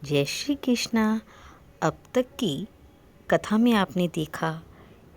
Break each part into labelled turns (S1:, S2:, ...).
S1: जय श्री कृष्णा। अब तक की कथा में आपने देखा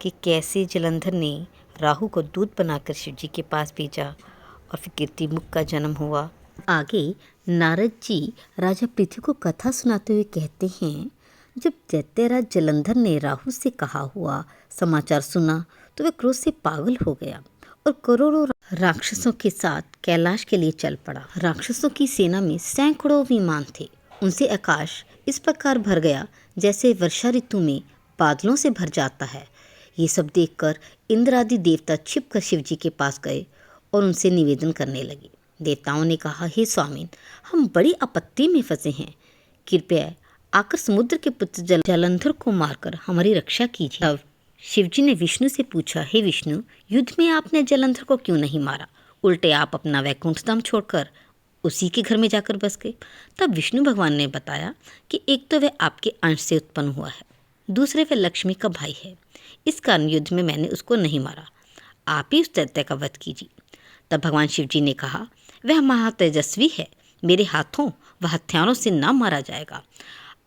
S1: कि कैसे जलंधर ने राहु को दूत बनाकर शिव जी के पास भेजा और फिर कीर्तिमुख का जन्म हुआ। आगे नारद जी राजा पृथ्वी को कथा सुनाते हुए कहते हैं, जब दैत्यराज जलंधर ने राहु से कहा हुआ समाचार सुना तो वह क्रोध से पागल हो गया और करोड़ों राक्षसों के साथ कैलाश के लिए चल पड़ा। राक्षसों की सेना में सैकड़ों विमान थे। उनसे आकाश इस प्रकार भर गया जैसे वर्षा ऋतु में बादलों से भर जाता है। ये सब देखकर इंद्र आदि देवता छिपकर शिव जी के पास गए और उनसे निवेदन करने लगे। देवताओं ने कहा, हे स्वामी, हम बड़ी आपत्ति में फंसे हैं, कृपया आकर समुद्र के पुत्र जलंधर को मारकर हमारी रक्षा कीजिए। तब शिवजी ने विष्णु से पूछा, हे विष्णु, युद्ध में आपने जलंधर को क्यों नहीं मारा? उल्टे आप अपना वैकुंठ धाम छोड़कर उसी के घर में जाकर बस गए। तब विष्णु भगवान ने बताया कि एक तो वह आपके अंश से उत्पन्न हुआ है, दूसरे वह लक्ष्मी का भाई है। इस कारण युद्ध में मैंने उसको नहीं मारा। आप ही उस दैत्य का वध कीजिए। तब भगवान शिव जी ने कहा, वह महातेजस्वी है, मेरे हाथों वह हथियारों से न मारा जाएगा।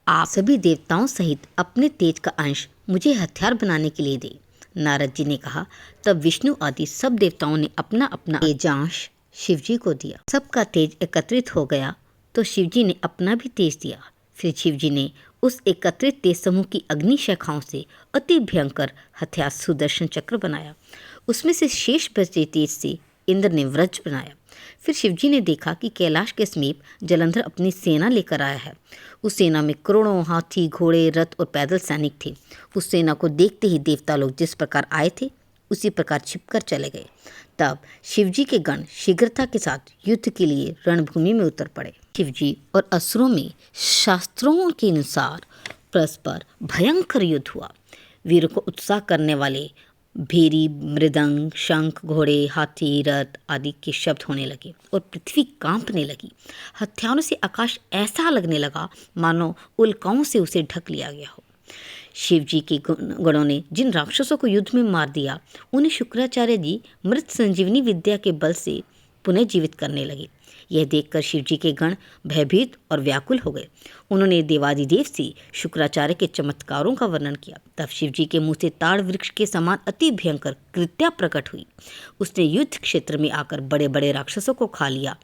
S1: आप सभी देवताओं सहित अपने तेज का अंश मुझे हथियार बनाने के लिए दे। नारद जी ने कहा। तब विष्णु आदि सब देवताओं ने अपना अपना तेजांश शिव जी को दिया। सबका तेज एकत्रित हो गया तो शिव जी ने अपना भी तेज दिया। फिर शिव जी ने उस एकत्रित तेज समूह की अग्नि शाखाओं से अति भयंकर हथियार सुदर्शन चक्र बनाया। उसमें से शेष बचे तेज से इंद्र ने वज्र बनाया। फिर शिवजी ने देखा कि कैलाश के समीप जलंधर अपनी सेना लेकर आया है। उस सेना में करोड़ों हाथी, घोड़े, रथ और पैदल सैनिक थे। उस सेना को देखते ही देवता लोग जिस प्रकार आए थे उसी प्रकार छिपकर चले गए। तब शिवजी के गण शीघ्रता के साथ युद्ध के लिए रणभूमि में उतर पड़े। शिवजी और असुरों में शास्त्रों के अनुसार परस्पर भयंकर युद्ध हुआ। वीरों को उत्साह करने वाले भेरी, मृदंग, शंख, घोड़े, हाथी, रथ आदि के शब्द होने लगे और पृथ्वी कांपने लगी। हथियारों से आकाश ऐसा लगने लगा मानो उल्काओं से उसे ढक लिया गया हो। शिव जी के गणों ने जिन राक्षसों को युद्ध में मार दिया, उन्हें शुक्राचार्य जी मृत संजीवनी विद्या के बल से पुनः जीवित करने लगे। यह देखकर शिव जी के गण भयभीत और व्याकुल हो गए। उन्होंने देवादिदेव से शुक्राचार्य के चमत्कारों का वर्णन किया। तब शिव जी के मुंह से ताड़ वृक्ष के समान अति भयंकर कृत्या प्रकट हुई। उसने युद्ध क्षेत्र में आकर बड़े बड़े राक्षसों को खा लिया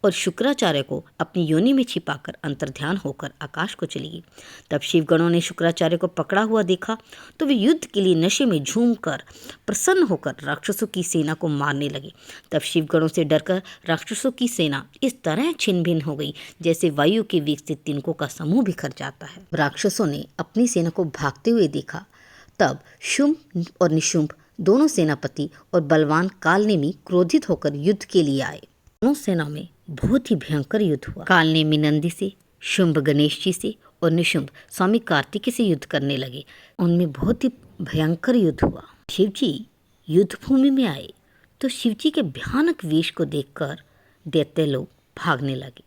S1: और शुक्राचार्य को अपनी योनि में छिपाकर अंतर्ध्यान होकर आकाश को चली गई। तब शिवगणों ने शुक्राचार्य को पकड़ा हुआ देखा तो वे युद्ध के लिए नशे में झूमकर प्रसन्न होकर राक्षसों की सेना को मारने लगे। तब शिवगणों से डरकर राक्षसों की सेना इस तरह छिन्न भिन्न हो गई जैसे वायु के वेग से तिनकों का समूह बिखर जाता है। राक्षसों ने अपनी सेना को भागते हुए देखा। तब शुंभ और निशुंभ दोनों सेनापति और बलवान कालनेमी क्रोधित होकर युद्ध के लिए आए। दोनों सेना में बहुत ही भयंकर युद्ध हुआ। कालनेमी नंदी से, शुंभ गणेश जी से और निशुंभ स्वामी कार्तिकेय से युद्ध करने लगे। उनमें बहुत ही भयंकर युद्ध हुआ। शिव जी युद्ध भूमि में आए तो शिव जी के भयानक वेश को देखकर दैत्य लोग भागने लगे।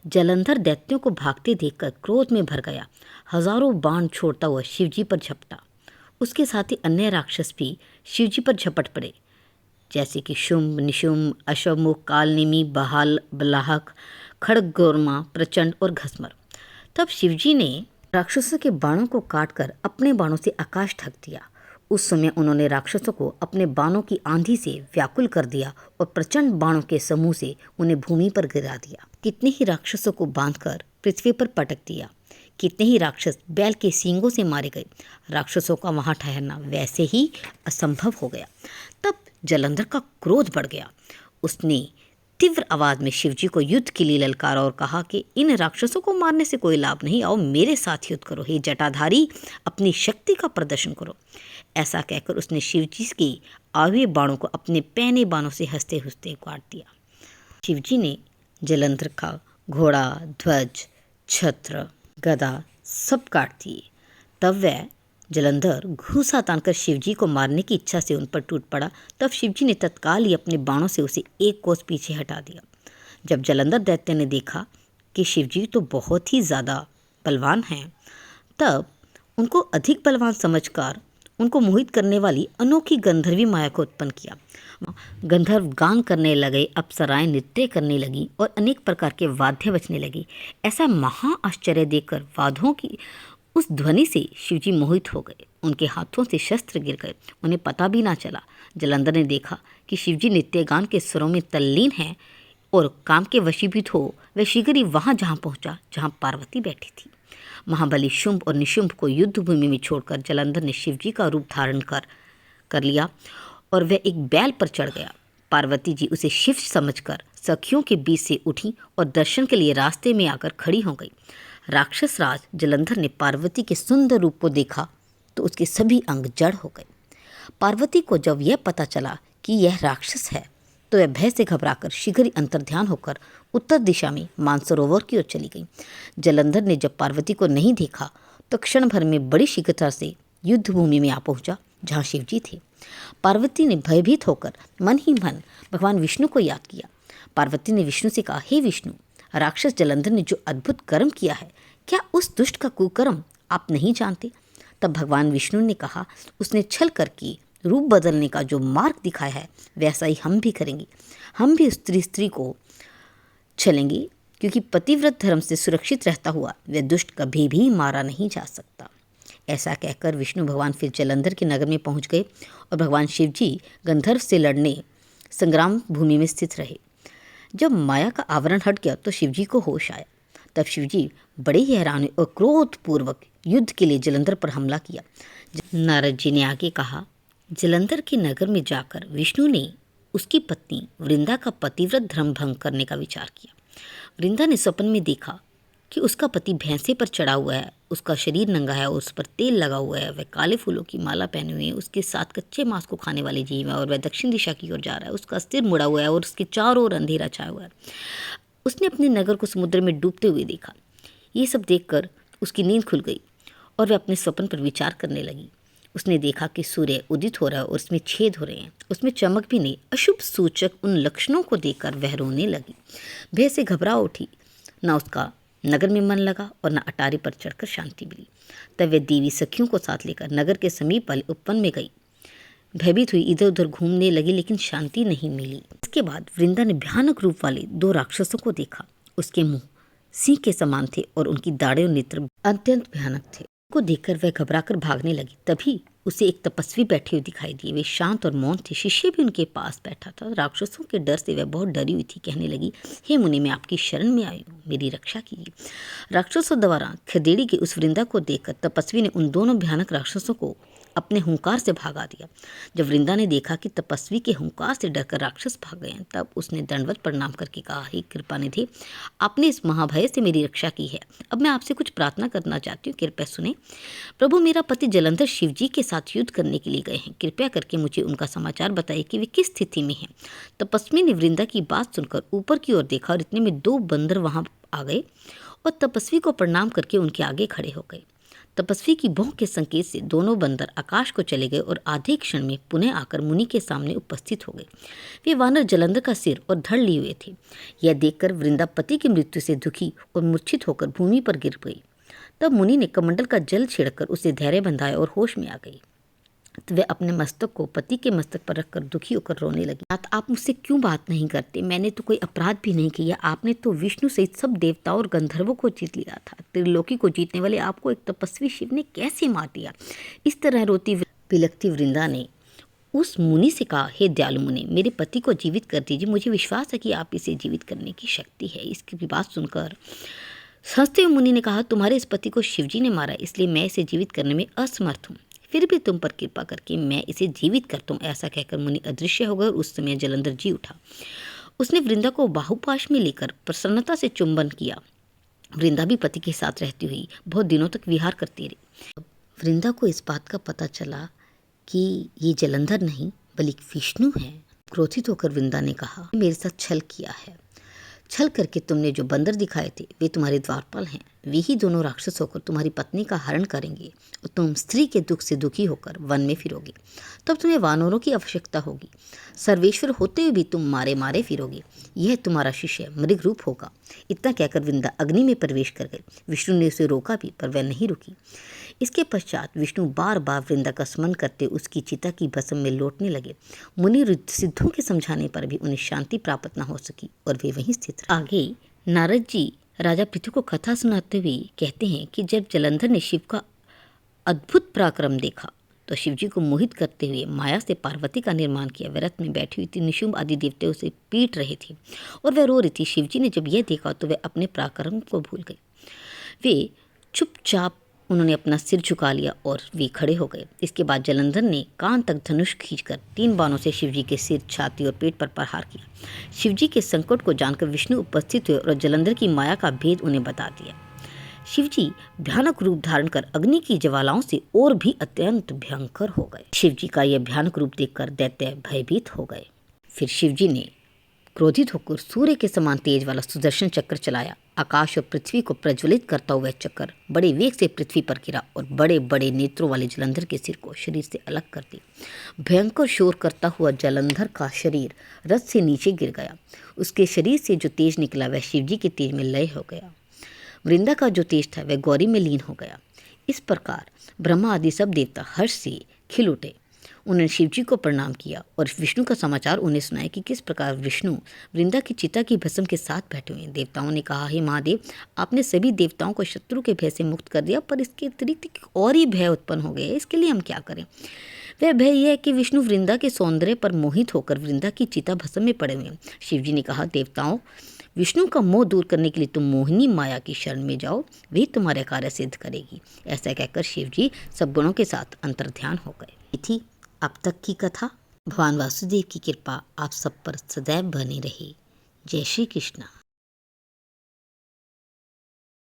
S1: जलंधर दैत्यों को भागते देखकर क्रोध में भर गया। हजारों बाण छोड़ता हुआ शिव जी पर झपटा। उसके साथ ही अन्य राक्षस भी शिव जी पर झपट पड़े, जैसे कि शुंभ, निशुंभ, अश्वमुख, कालनेमी, बहाल, बलाहक, खड़गोरमा, प्रचंड और घसमर। तब शिवजी ने राक्षसों के बाणों को काटकर अपने बाणों से आकाश ढक दिया। उस समय उन्होंने राक्षसों को अपने बाणों की आंधी से व्याकुल कर दिया और प्रचंड बाणों के समूह से उन्हें भूमि पर गिरा दिया। कितने ही राक्षसों को बांधकर पृथ्वी पर पटक दिया। कितने ही राक्षस बैल के सींगों से मारे गए। राक्षसों का वहां ठहरना वैसे ही असंभव हो गया। तब जलंधर का क्रोध बढ़ गया। उसने तीव्र आवाज में शिवजी को युद्ध के लिए ललकारा और कहा कि इन राक्षसों को मारने से कोई लाभ नहीं, आओ मेरे साथ युद्ध करो। हे जटाधारी, अपनी शक्ति का प्रदर्शन करो। ऐसा कहकर उसने शिवजी के आवे बाणों को अपने पैने बाणों से हंसते हंसते काट दिया। शिवजी ने जलंधर का घोड़ा, ध्वज, छत्र, गदा सब काट दिए। तब वह जलंधर घूसा तानकर शिवजी को मारने की इच्छा से उन पर टूट पड़ा। तब शिवजी ने तत्काल ही अपने बाणों से उसे एक कोस पीछे हटा दिया। जब जलंधर दैत्य ने देखा कि शिवजी तो बहुत ही ज़्यादा बलवान हैं, तब उनको अधिक बलवान समझकर उनको मोहित करने वाली अनोखी गंधर्वी माया को उत्पन्न किया। गंधर्व गान करने लगे, अप्सराएं नृत्य करने लगी और अनेक प्रकार के वाद्य बजने लगे। ऐसा महा आश्चर्य देखकर वाद्यों की उस ध्वनि से शिवजी मोहित हो गए। उनके हाथों से शस्त्र गिर गए, उन्हें पता भी ना चला। जलंधर ने देखा कि शिवजी नित्य गान के स्वरों में तल्लीन हैं और काम के वशीभूत हो वह शीघ्र ही वहां जहां पहुंचा जहां पार्वती बैठी थी। महाबली शुंभ और निशुंभ को युद्ध भूमि में छोड़कर जलंधर ने शिवजी का रूप धारण कर लिया और वह एक बैल पर चढ़ गया। पार्वती जी उसे शिव समझकर सखियों के बीच से उठी और दर्शन के लिए रास्ते में आकर खड़ी हो गई। राक्षस राज जलंधर ने पार्वती के सुंदर रूप को देखा तो उसके सभी अंग जड़ हो गए। पार्वती को जब यह पता चला कि यह राक्षस है तो वह भय से घबराकर शीघ्र ही अंतर्ध्यान होकर उत्तर दिशा में मानसरोवर की ओर चली गई। जलंधर ने जब पार्वती को नहीं देखा तो क्षण भर में बड़ी शीघ्रता से युद्ध भूमि में आ पहुंचा जहां शिवजी थे। पार्वती ने भयभीत होकर मन ही मन भगवान विष्णु को याद किया। पार्वती ने विष्णु से कहा, हे विष्णु, राक्षस जलंधर ने जो अद्भुत कर्म किया है, क्या उस दुष्ट का कुकर्म आप नहीं जानते? तब भगवान विष्णु ने कहा, उसने छल करके रूप बदलने का जो मार्ग दिखाया है वैसा ही हम भी करेंगे। हम भी स्त्री को छलेंगे, क्योंकि पतिव्रत धर्म से सुरक्षित रहता हुआ वह दुष्ट कभी भी मारा नहीं जा सकता। ऐसा कहकर विष्णु भगवान फिर जलंधर के नगर में पहुंच गए और भगवान शिवजी गंधर्व से लड़ने संग्राम भूमि में स्थित रहे। जब माया का आवरण हट गया तो शिवजी को होश आया। तब शिवजी बड़े ही हैरान और क्रोधपूर्वक युद्ध के लिए जलंधर पर हमला किया। नारद जी ने आगे कहा, जलंधर के नगर में जाकर विष्णु ने उसकी पत्नी वृंदा का पतिव्रत धर्म भंग करने का विचार किया। वृंदा ने स्वप्न में देखा कि उसका पति भैंसे पर चढ़ा हुआ है, उसका शरीर नंगा है और उस पर तेल लगा हुआ है, वह काले फूलों की माला पहने हुए है, उसके साथ कच्चे मांस को खाने वाले जीव है और वह दक्षिण दिशा की ओर जा रहा है, उसका सिर मुड़ा हुआ है और उसके चारों ओर अंधेरा छाया हुआ है। उसने अपने नगर को समुद्र में डूबते हुए देखा। ये सब देखकर उसकी नींद खुल गई और वह अपने स्वप्न पर विचार करने लगी। उसने देखा कि सूर्य उदित हो रहा है और उसमें छेद हो रहे हैं, उसमें चमक भी नहीं। अशुभ सूचक उन लक्षणों को देखकर वह रोने लगी। भय से घबरा उठी, ना उसका नगर में मन लगा और न अटारी पर चढ़कर शांति मिली। तब वह देवी सखियों को साथ लेकर नगर के समीप वाले उपवन में गई। भयभीत हुई इधर उधर घूमने लगी, लेकिन शांति नहीं मिली। इसके बाद वृंदा ने भयानक रूप वाले दो राक्षसों को देखा। उसके मुंह सिंह के समान थे और उनकी दाढ़ें और नेत्र अत्यंत भयानक थे। को देखकर वह घबराकर भागने लगी। तभी उसे एक तपस्वी बैठे हुए दिखाई दिए। वे शांत और मौन थे। शिष्य भी उनके पास बैठा था। राक्षसों के डर से वह बहुत डरी हुई थी। कहने लगी, हे मुनि, मैं आपकी शरण में आई हूँ, मेरी रक्षा कीजिए। राक्षसों द्वारा खदेड़ी की उस वृंदा को देखकर तपस्वी ने उन दोनों भयानक राक्षसों को अपने हुंकार से भागा दिया। जब वृंदा ने देखा कि तपस्वी के हुंकार से डरकर राक्षस भाग गए हैं, तब उसने दंडवत प्रणाम करके कहा, हे कृपानिधि, आपने इस महाभय से मेरी रक्षा की है। अब मैं आपसे कुछ प्रार्थना करना चाहती हूँ, कृपया सुने। प्रभु, मेरा पति जलंधर शिवजी के साथ युद्ध करने के लिए गए हैं। कृपया करके मुझे उनका समाचार बताइए कि वे किस स्थिति में हैं। तपस्वी ने वृंदा की बात सुनकर ऊपर की ओर देखा और इतने में दो बंदर वहां आ गए और तपस्वी को प्रणाम करके उनके आगे खड़े हो गए। तपस्वी की भौं के संकेत से दोनों बंदर आकाश को चले गए और आधे क्षण में पुनः आकर मुनि के सामने उपस्थित हो गए। वे वानर जलंधर का सिर और धड़ लिए हुए थे। यह देखकर वृंदा पति की मृत्यु से दुखी और मूर्छित होकर भूमि पर गिर गई। तब मुनि ने कमंडल का जल छिड़कर उसे धैर्य बंधाया और होश में आ गई। तो वह अपने मस्तक को पति के मस्तक पर रखकर दुखी होकर रोने लगी। आप मुझसे क्यों बात नहीं करते? मैंने तो कोई अपराध भी नहीं किया। आपने तो विष्णु सहित सब देवताओं और गंधर्वों को जीत लिया था। त्रिलोकी को जीतने वाले आपको एक तपस्वी शिव ने कैसे मार दिया? इस तरह रोती बिलखती वृंदा ने उस मुनि से कहा, हे दयालु मुनि, मेरे पति को जीवित कर दीजिए। मुझे विश्वास है कि आप इसे जीवित करने की शक्ति है। इसकी बात सुनकर हंसते हुए मुनि ने कहा, तुम्हारे इस पति को शिवजी ने मारा, इसलिए मैं इसे जीवित करने में असमर्थ हूँ। फिर भी तुम पर कृपा करके मैं इसे जीवित करता हूँ। ऐसा कहकर मुनि अदृश्य हो गए और उस समय जलंधर जी उठा। उसने वृंदा को बाहुपाश में लेकर प्रसन्नता से चुंबन किया। वृंदा भी पति के साथ रहती हुई बहुत दिनों तक विहार करती रही। वृंदा को इस बात का पता चला कि ये जलंधर नहीं बल्कि विष्णु है। क्रोधित होकर वृंदा ने कहा, मेरे साथ छल किया है। छल करके तुमने जो बंदर दिखाए थे वे तुम्हारे द्वारपाल हैं। वे ही दोनों राक्षस होकर तुम्हारी पत्नी का हरण करेंगे और तुम स्त्री के दुख से दुखी होकर वन में फिरोगे। तब तुम्हें वानरों की आवश्यकता होगी। सर्वेश्वर होते हुए भी तुम मारे मारे फिरोगे। यह तुम्हारा शिष्य मृग रूप होगा। इतना कहकर वृंदा अग्नि में प्रवेश कर गई। विष्णु ने उसे रोका भी, पर वह नहीं रुकी। इसके पश्चात विष्णु बार बार वृंदा का स्मरण करते उसकी चिता की भस्म में लौटने लगे। मुनि सिद्धों के समझाने पर भी उन्हें शांति प्राप्त न हो सकी और वे वहीं स्थित रहे। आगे नारद जी राजा पृथु को कथा सुनाते हुए कहते हैं कि जब जलंधर ने शिव का अद्भुत पराक्रम देखा तो शिवजी को मोहित करते हुए माया से पार्वती का निर्माण किया। व्रत में बैठी हुई थी निशुंभ आदि देवते उसे पीट रहे थे और वह रो रही थी। शिवजी ने जब यह देखा तो वे अपने पराक्रम को भूल गए। वे चुपचाप उन्होंने अपना सिर झुका लिया और वे खड़े हो गए। इसके बाद जलंधर ने कान तक धनुष खींचकर 3 बाणों से शिवजी के सिर, छाती और पेट पर प्रहार किया। शिवजी के संकट को जानकर विष्णु उपस्थित हुए और जलंधर की माया का भेद उन्हें बता दिया। शिवजी भयानक रूप धारण कर अग्नि की ज्वालाओं से और भी अत्यंत भयंकर हो गए। शिवजी का यह भयानक रूप देखकर दैत्य भयभीत हो गए। फिर शिवजी ने क्रोधित होकर सूर्य के समान तेज वाला सुदर्शन चक्र चलाया। आकाश और पृथ्वी को प्रज्वलित करता हुआ चक्र बड़े वेग से पृथ्वी पर गिरा और बड़े बड़े नेत्रों वाले जलंधर के सिर को शरीर से अलग कर दिया। भयंकर शोर करता हुआ जलंधर का शरीर रथ से नीचे गिर गया। उसके शरीर से जो तेज निकला वह शिवजी के तेज में लय हो गया। वृंदा का जो तेज था वह गौरी में लीन हो गया। इस प्रकार ब्रह्मा आदि सब देवता हर्ष से खिल उठे। उन्होंने शिवजी को प्रणाम किया और विष्णु का समाचार उन्हें सुनाया कि किस प्रकार विष्णु वृंदा की चिता की भस्म के साथ बैठे हुए हैं। देवताओं ने कहा, हे महादेव, आपने सभी देवताओं को शत्रु के भय से मुक्त कर दिया, पर इसके अतिरिक्त और ही भय उत्पन्न हो गया। इसके लिए हम क्या करें? वह भय यह है कि विष्णु वृंदा के सौंदर्य पर मोहित होकर वृंदा की चिता भस्म में पड़े हुए हैं। शिवजी ने कहा, देवताओं, विष्णु का मोह दूर करने के लिए तुम मोहिनी माया की शरण में जाओ, वही तुम्हारे कार्य सिद्ध करेगी। ऐसा कहकर शिवजी सब गुणों के साथ अंतर्ध्यान हो गए। ये थी अब तक की कथा। भगवान वासुदेव की कृपा आप सब पर सदैव बनी रहे। जय श्री कृष्ण।